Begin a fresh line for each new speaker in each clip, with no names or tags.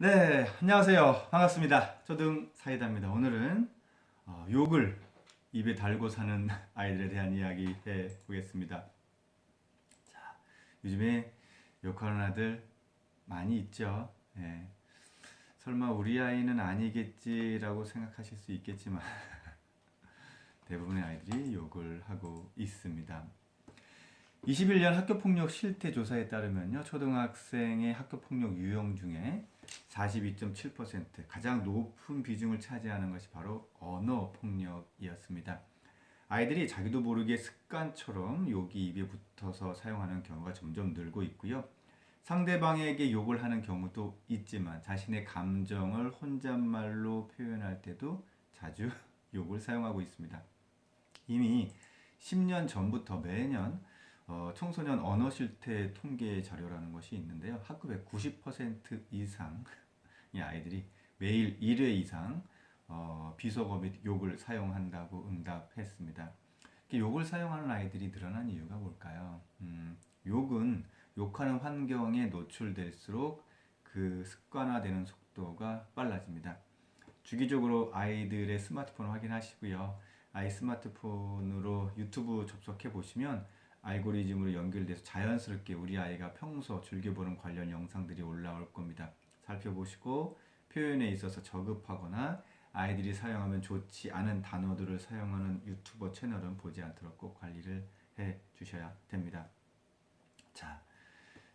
네, 안녕하세요. 반갑습니다. 초등 사이다입니다. 오늘은 욕을 입에 달고 사는 아이들에 대한 이야기 해 보겠습니다. 자, 요즘에 욕하는 아들 많이 있죠. 예. 설마 우리 아이는 아니겠지라고 생각하실 수 있겠지만 대부분의 아이들이 욕을 하고 있습니다. 21년 학교폭력 실태 조사에 따르면요, 초등학생의 학교폭력 유형 중에 42.7% 가장 높은 비중을 차지하는 것이 바로 언어 폭력이었습니다. 아이들이 자기도 모르게 습관처럼 욕이 입에 붙어서 사용하는 경우가 점점 늘고 있고요. 상대방에게 욕을 하는 경우도 있지만 자신의 감정을 혼잣말로 표현할 때도 자주 욕을 사용하고 있습니다. 이미 10년 전부터 매년 청소년 언어 실태 통계 자료라는 것이 있는데요. 학급의 90% 이상의 아이들이 매일 1회 이상 비속어 및 욕을 사용한다고 응답했습니다. 욕을 사용하는 아이들이 늘어난 이유가 뭘까요? 욕은 욕하는 환경에 노출될수록 그 습관화되는 속도가 빨라집니다. 주기적으로 아이들의 스마트폰을 확인하시고요. 아이 스마트폰으로 유튜브 접속해 보시면 알고리즘으로 연결돼서 자연스럽게 우리 아이가 평소 즐겨보는 관련 영상들이 올라올 겁니다. 살펴보시고 표현에 있어서 저급하거나 아이들이 사용하면 좋지 않은 단어들을 사용하는 유튜버 채널은 보지 않도록 꼭 관리를 해 주셔야 됩니다. 자,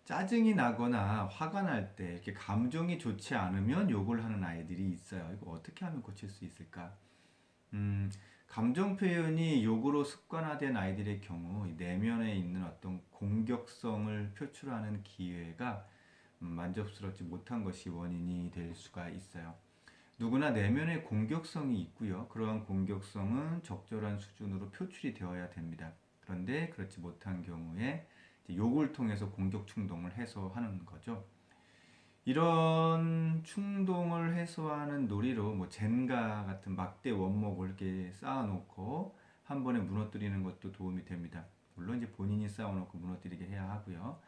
짜증이 나거나 화가 날 때 이렇게 감정이 좋지 않으면 욕을 하는 아이들이 있어요. 이거 어떻게 하면 고칠 수 있을까? 음, 감정 표현이 욕으로 습관화된 아이들의 경우 내면에 있는 어떤 공격성을 표출하는 기회가 만족스럽지 못한 것이 원인이 될 수가 있어요. 누구나 내면에 공격성이 있고요. 그러한 공격성은 적절한 수준으로 표출이 되어야 됩니다. 그런데 그렇지 못한 경우에 욕을 통해서 공격 충동을 해소하는 거죠. 이런 충동을 해소하는 놀이로 뭐 젠가 같은 막대 원목을 이렇게 쌓아놓고 한 번에 무너뜨리는 것도 도움이 됩니다. 물론 이제 본인이 쌓아놓고 무너뜨리게 해야 하고요.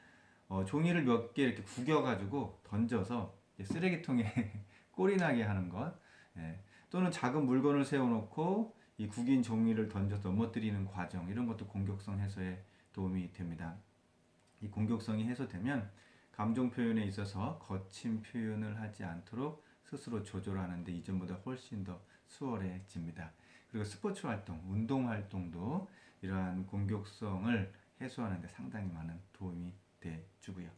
종이를 몇 개 이렇게 구겨가지고 던져서 쓰레기통에 꼴이 나게 하는 것. 예. 또는 작은 물건을 세워놓고 이 구긴 종이를 던져서 넘어뜨리는 과정. 이런 것도 공격성 해소에 도움이 됩니다. 이 공격성이 해소되면 감정 표현에 있어서 거친 표현을 하지 않도록 스스로 조절하는데 이전보다 훨씬 더 수월해집니다. 그리고 스포츠 활동, 운동 활동도 이러한 공격성을 해소하는데 상당히 많은 도움이 돼 주고요.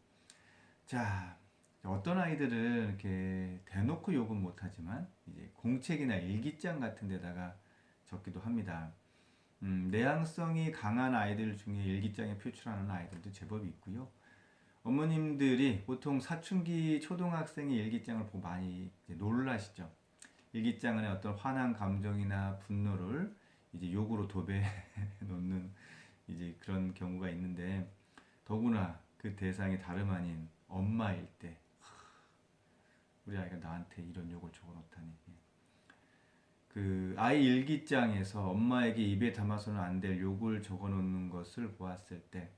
자, 어떤 아이들은 이렇게 대놓고 욕은 못하지만 이제 공책이나 일기장 같은 데다가 적기도 합니다. 내향성이 강한 아이들 중에 일기장에 표출하는 아이들도 제법 있고요. 어머님들이 보통 사춘기 초등학생의 일기장을 보고 많이 놀라시죠. 일기장 안에 어떤 화난 감정이나 분노를 이제 욕으로 도배해 놓는 이제 그런 경우가 있는데 더구나 그 대상이 다름 아닌 엄마일 때 우리 아이가 나한테 이런 욕을 적어놓다니. 그 아이 일기장에서 엄마에게 입에 담아서는 안 될 욕을 적어놓는 것을 보았을 때,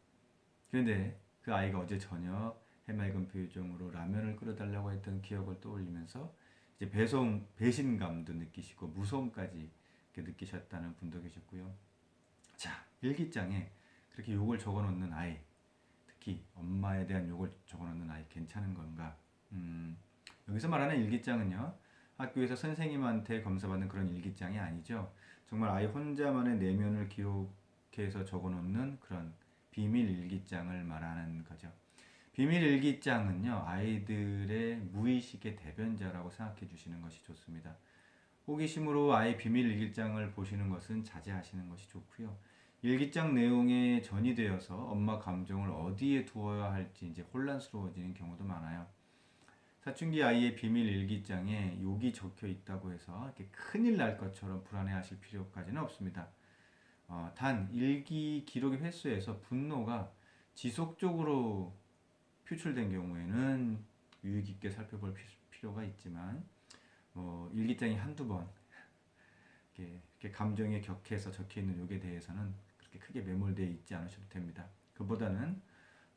그런데 그 아이가 어제 저녁 해맑은 표정으로 라면을 끓여달라고 했던 기억을 떠올리면서 이제 배신감도 느끼시고 무서움까지 이렇게 느끼셨다는 분도 계셨고요. 자, 일기장에 그렇게 욕을 적어놓는 아이, 특히 엄마에 대한 욕을 적어놓는 아이 괜찮은 건가? 여기서 말하는 일기장은요, 학교에서 선생님한테 검사받는 그런 일기장이 아니죠. 정말 아이 혼자만의 내면을 기록해서 적어놓는 그런 비밀 일기장을 말하는 거죠. 비밀 일기장은요, 아이들의 무의식의 대변자라고 생각해 주시는 것이 좋습니다. 호기심으로 아이 비밀 일기장을 보시는 것은 자제하시는 것이 좋고요. 일기장 내용에 전이되어서 엄마 감정을 어디에 두어야 할지 이제 혼란스러워지는 경우도 많아요. 사춘기 아이의 비밀 일기장에 욕이 적혀 있다고 해서 이렇게 큰일 날 것처럼 불안해하실 필요까지는 없습니다. 단 일기 기록의 횟수에서 분노가 지속적으로 표출된 경우에는 유의 깊게 살펴볼 필요가 있지만 일기장이 한두 번 이렇게 감정에 격해서 적혀있는 욕에 대해서는 그렇게 크게 매몰되어 있지 않으셔도 됩니다. 그보다는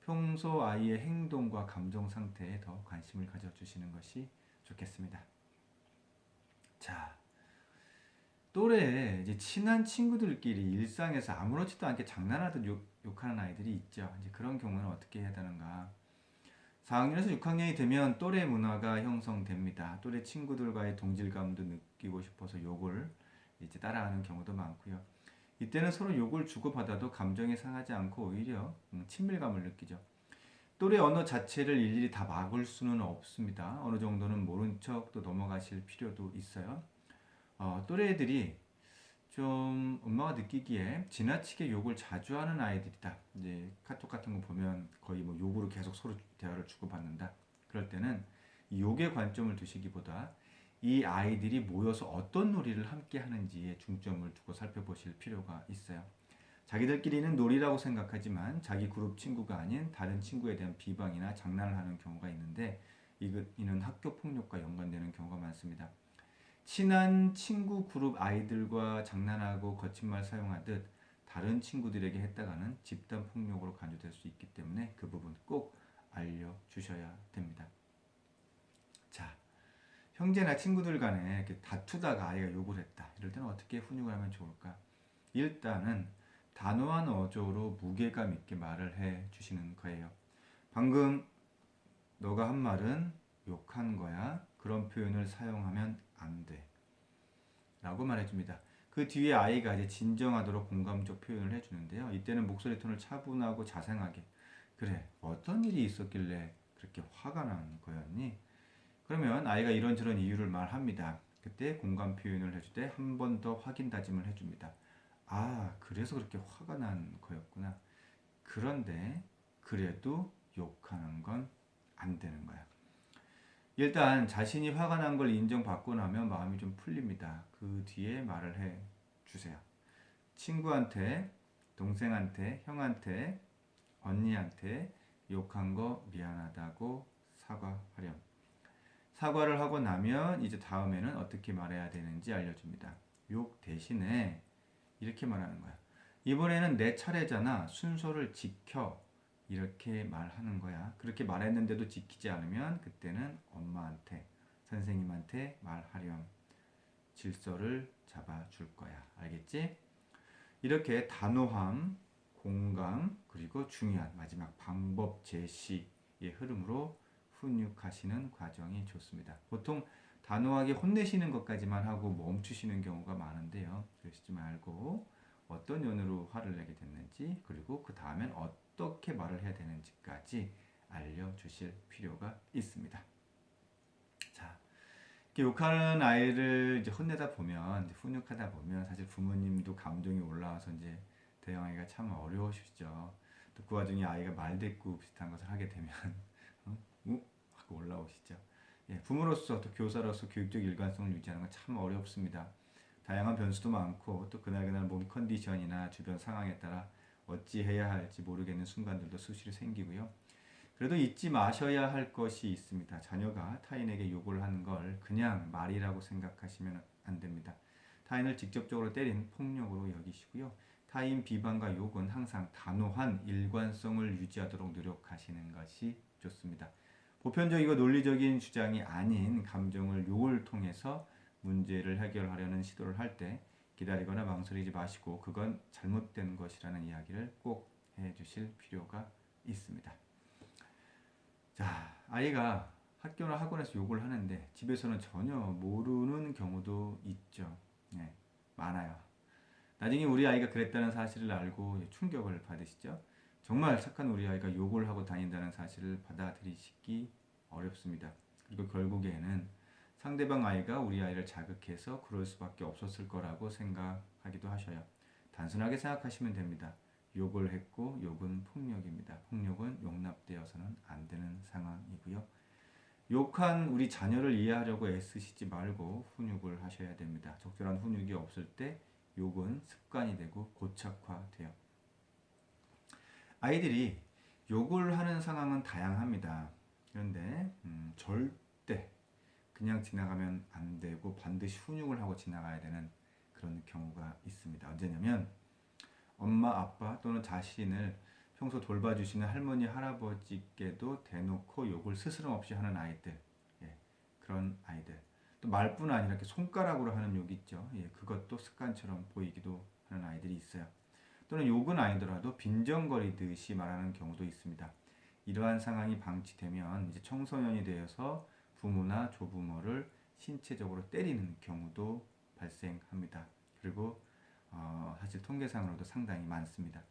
평소 아이의 행동과 감정 상태에 더 관심을 가져주시는 것이 좋겠습니다. 자, 또래 이제 친한 친구들끼리 일상에서 아무렇지도 않게 장난하듯 욕하는 아이들이 있죠. 이제 그런 경우는 어떻게 해야 되는가? 4학년에서 6학년이 되면 또래 문화가 형성됩니다. 또래 친구들과의 동질감도 느끼고 싶어서 욕을 이제 따라하는 경우도 많고요. 이때는 서로 욕을 주고받아도 감정이 상하지 않고 오히려 친밀감을 느끼죠. 또래 언어 자체를 일일이 다 막을 수는 없습니다. 어느 정도는 모른 척 또 넘어가실 필요도 있어요. 또래 애들이 좀 엄마가 느끼기에 지나치게 욕을 자주 하는 아이들이다. 이제 카톡 같은 거 보면 거의 뭐 욕으로 계속 서로 대화를 주고받는다. 그럴 때는 이 욕의 관점을 두시기보다 이 아이들이 모여서 어떤 놀이를 함께 하는지에 중점을 두고 살펴보실 필요가 있어요. 자기들끼리는 놀이라고 생각하지만 자기 그룹 친구가 아닌 다른 친구에 대한 비방이나 장난을 하는 경우가 있는데 이는 학교 폭력과 연관되는 경우가 많습니다. 친한 친구 그룹 아이들과 장난하고 거친 말 사용하듯 다른 친구들에게 했다가는 집단 폭력으로 간주될 수 있기 때문에 그 부분 꼭 알려주셔야 됩니다. 자, 형제나 친구들 간에 이렇게 다투다가 아이가 욕을 했다. 이럴 때는 어떻게 훈육을 하면 좋을까? 일단은 단호한 어조로 무게감 있게 말을 해 주시는 거예요. 방금 너가 한 말은 욕한 거야. 그런 표현을 사용하면 안 돼. 라고 말해줍니다. 그 뒤에 아이가 이제 진정하도록 공감적 표현을 해주는데요. 이때는 목소리 톤을 차분하고 자상하게 그래 어떤 일이 있었길래 그렇게 화가 난 거였니? 그러면 아이가 이런저런 이유를 말합니다. 그때 공감 표현을 해줄 때 한 번 더 확인 다짐을 해줍니다. 아 그래서 그렇게 화가 난 거였구나. 그런데 그래도 욕하는 건 안 되는 거야. 일단 자신이 화가 난 걸 인정받고 나면 마음이 좀 풀립니다. 그 뒤에 말을 해 주세요. 친구한테, 동생한테, 형한테, 언니한테 욕한 거 미안하다고 사과하렴. 사과를 하고 나면 이제 다음에는 어떻게 말해야 되는지 알려줍니다. 욕 대신에 이렇게 말하는 거야. 이번에는 내 차례잖아. 순서를 지켜. 이렇게 말하는 거야. 그렇게 말했는데도 지키지 않으면 그때는 엄마한테, 선생님한테 말하렴. 질서를 잡아줄 거야. 알겠지? 이렇게 단호함, 공감, 그리고 중요한 마지막 방법 제시의 흐름으로 훈육하시는 과정이 좋습니다. 보통 단호하게 혼내시는 것까지만 하고 멈추시는 경우가 많은데요. 그러시지 말고 어떤 연으로 화를 내게 됐는지 그리고 그 다음엔 어떻게 말을 해야 되는지까지 알려주실 필요가 있습니다. 자, 이렇게 욕하는 아이를 이제 혼내다 보면 이제 훈육하다 보면 사실 부모님도 감정이 올라와서 이제 대응하기가 참 어려우시죠. 또 그 와중에 아이가 말대꾸 비슷한 것을 하게 되면 하고 올라오시죠. 예, 부모로서 또 교사로서 교육적 일관성을 유지하는 건 참 어렵습니다. 다양한 변수도 많고 또 그날그날 몸 컨디션이나 주변 상황에 따라 어찌 해야 할지 모르겠는 순간들도 수시로 생기고요. 그래도 잊지 마셔야 할 것이 있습니다. 자녀가 타인에게 욕을 하는 걸 그냥 말이라고 생각하시면 안 됩니다. 타인을 직접적으로 때린 폭력으로 여기시고요. 타인 비방과 욕은 항상 단호한 일관성을 유지하도록 노력하시는 것이 좋습니다. 보편적이고 논리적인 주장이 아닌 감정을 욕을 통해서 문제를 해결하려는 시도를 할 때 기다리거나 망설이지 마시고 그건 잘못된 것이라는 이야기를 꼭 해주실 필요가 있습니다. 자, 아이가 학교나 학원에서 욕을 하는데 집에서는 전혀 모르는 경우도 있죠. 네, 많아요. 나중에 우리 아이가 그랬다는 사실을 알고 충격을 받으시죠. 정말 착한 우리 아이가 욕을 하고 다닌다는 사실을 받아들이시기 어렵습니다. 그리고 결국에는 상대방 아이가 우리 아이를 자극해서 그럴 수밖에 없었을 거라고 생각하기도 하셔요. 단순하게 생각하시면 됩니다. 욕을 했고 욕은 폭력입니다. 폭력은 용납되어서는 안 되는 상황이고요. 욕한 우리 자녀를 이해하려고 애쓰시지 말고 훈육을 하셔야 됩니다. 적절한 훈육이 없을 때 욕은 습관이 되고 고착화돼요. 아이들이 욕을 하는 상황은 다양합니다. 그런데 절대 그냥 지나가면 안 되고 반드시 훈육을 하고 지나가야 되는 그런 경우가 있습니다. 언제냐면 엄마, 아빠 또는 자신을 평소 돌봐주시는 할머니, 할아버지께도 대놓고 욕을 스스럼 없이 하는 아이들. 예, 그런 그런 아이들. 또 말뿐 아니라 이렇게 손가락으로 하는 욕 있죠. 예, 그것도 습관처럼 보이기도 하는 아이들이 있어요. 또는 욕은 아니더라도 빈정거리듯이 말하는 경우도 있습니다. 이러한 상황이 방치되면 이제 청소년이 되어서 부모나 조부모를 신체적으로 때리는 경우도 발생합니다. 그리고 사실 통계상으로도 상당히 많습니다.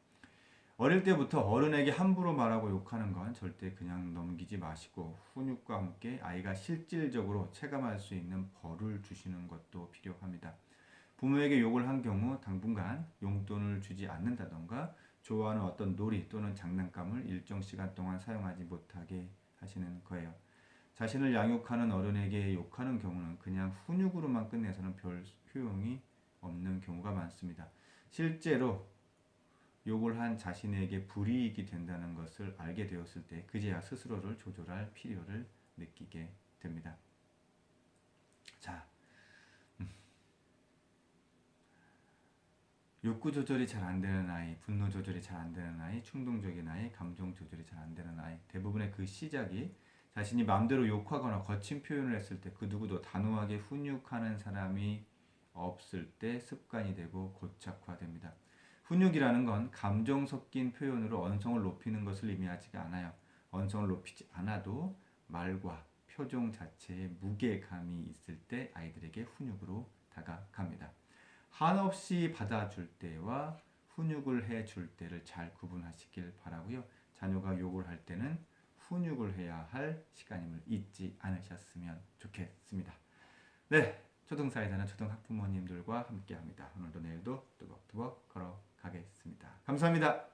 어릴 때부터 어른에게 함부로 말하고 욕하는 건 절대 그냥 넘기지 마시고 훈육과 함께 아이가 실질적으로 체감할 수 있는 벌을 주시는 것도 필요합니다. 부모에게 욕을 한 경우 당분간 용돈을 주지 않는다던가 좋아하는 어떤 놀이 또는 장난감을 일정 시간 동안 사용하지 못하게 하시는 거예요. 자신을 양육하는 어른에게 욕하는 경우는 그냥 훈육으로만 끝내서는 별 효용이 없는 경우가 많습니다. 실제로 욕을 한 자신에게 불이익이 된다는 것을 알게 되었을 때 그제야 스스로를 조절할 필요를 느끼게 됩니다. 자, 욕구 조절이 잘 안 되는 아이, 분노 조절이 잘 안 되는 아이, 충동적인 아이, 감정 조절이 잘 안 되는 아이, 대부분의 그 시작이 자신이 마음대로 욕하거나 거친 표현을 했을 때 그 누구도 단호하게 훈육하는 사람이 없을 때 습관이 되고 고착화됩니다. 훈육이라는 건 감정 섞인 표현으로 언성을 높이는 것을 의미하지가 않아요. 언성을 높이지 않아도 말과 표정 자체에 무게감이 있을 때 아이들에게 훈육으로 다가갑니다. 한없이 받아줄 때와 훈육을 해줄 때를 잘 구분하시길 바라고요. 자녀가 욕을 할 때는 훈육을 해야 할 시간임을 잊지 않으셨으면 좋겠습니다. 네, 초등사회자는 초등학부모님들과 함께합니다. 오늘도 내일도 뚜벅뚜벅 걸어가겠습니다. 감사합니다.